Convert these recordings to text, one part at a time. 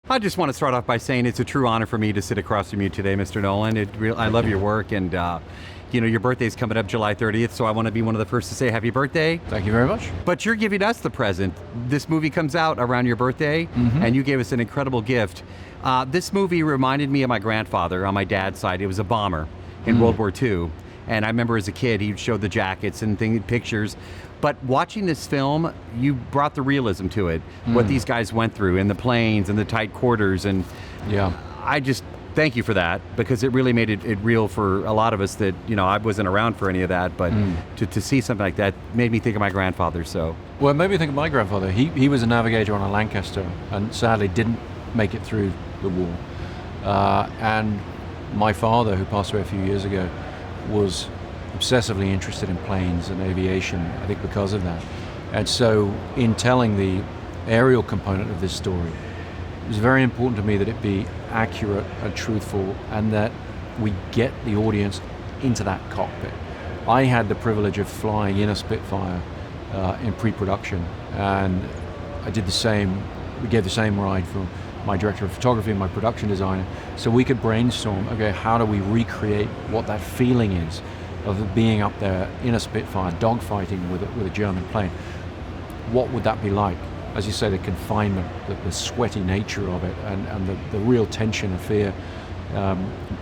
I just want to start off by saying it's a true honor for me to sit across from you today, Mr. Nolan. I love your work, and your birthday's coming up July 30th, so I want to be one of the first to say happy birthday. Thank you very much. But you're giving us the present. This movie comes out around your birthday, and you gave us an incredible gift. This movie reminded me of my grandfather on my dad's side. It was a bomber in World War II, and I remember as a kid, he showed the jackets and pictures. But watching this film, you brought the realism to it, what these guys went through in the planes and the tight quarters. And I just thank you for that, because it really made it real for a lot of us that, I wasn't around for any of that. But to see something like that made me think of my grandfather. Well, it made me think of my grandfather. He was a navigator on a Lancaster and sadly didn't make it through the war. And my father, who passed away a few years ago, was obsessively interested in planes and aviation, I think because of that. And so in telling the aerial component of this story, it was very important to me that it be accurate and truthful, and that we get the audience into that cockpit. I had the privilege of flying in a Spitfire in pre-production, and I did the same. We gave the same ride for my director of photography and my production designer, so we could brainstorm, okay, how do we recreate what that feeling is of being up there in a Spitfire, dogfighting with a German plane. What would that be like? As you say, the confinement, the sweaty nature of it, and the real tension and fear,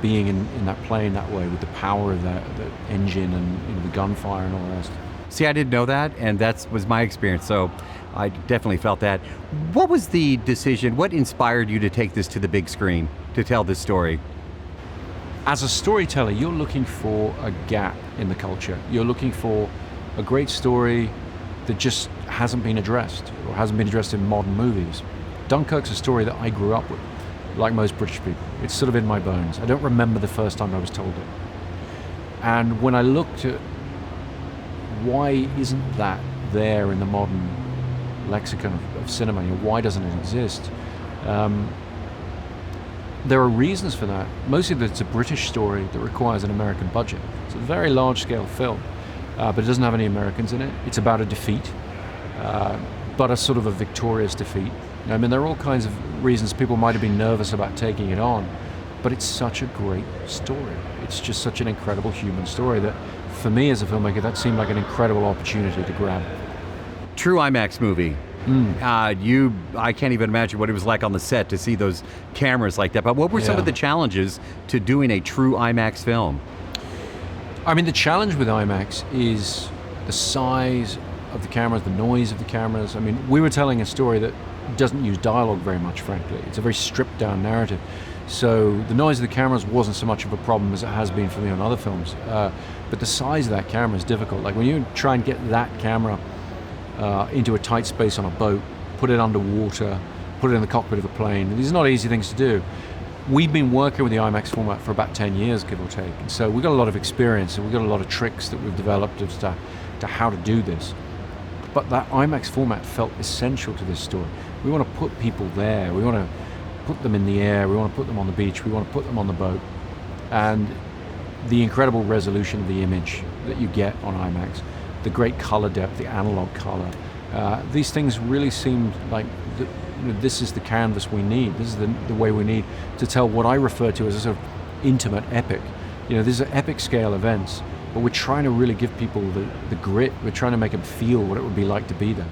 being in that plane that way with the power of the engine and the gunfire and all the rest. See, I didn't know that, and that was my experience, so I definitely felt that. What was the decision? What inspired you to take this to the big screen, to tell this story? As a storyteller, you're looking for a gap in the culture. You're looking for a great story that just hasn't been addressed, or hasn't been addressed in modern movies. Dunkirk's a story that I grew up with, like most British people. It's sort of in my bones. I don't remember the first time I was told it. And when I looked at why isn't that there in the modern lexicon of cinema, why doesn't it exist? There are reasons for that. Mostly that it's a British story that requires an American budget. It's a very large-scale film, but it doesn't have any Americans in it. It's about a defeat, but a sort of a victorious defeat. I mean, there are all kinds of reasons people might have been nervous about taking it on, but it's such a great story. It's just such an incredible human story that, for me as a filmmaker, that seemed like an incredible opportunity to grab. True IMAX movie. I can't even imagine what it was like on the set to see those cameras like that. But what were some of the challenges to doing a true IMAX film? I mean, the challenge with IMAX is the size of the cameras, the noise of the cameras. I mean, we were telling a story that doesn't use dialogue very much, frankly. It's a very stripped down narrative. So the noise of the cameras wasn't so much of a problem as it has been for me on other films. But the size of that camera is difficult. Like when you try and get that camera into a tight space on a boat, put it underwater, put it in the cockpit of a plane. These are not easy things to do. We've been working with the IMAX format for about 10 years, give or take. And so we've got a lot of experience, and we've got a lot of tricks that we've developed as to how to do this. But that IMAX format felt essential to this story. We want to put people there. We want to put them in the air. We want to put them on the beach. We want to put them on the boat. And the incredible resolution of the image that you get on IMAX, the great color depth, the analog color. These things really seemed like this is the canvas we need. This is the way we need to tell what I refer to as a sort of intimate epic. These are epic scale events, but we're trying to really give people the grit. We're trying to make them feel what it would be like to be there.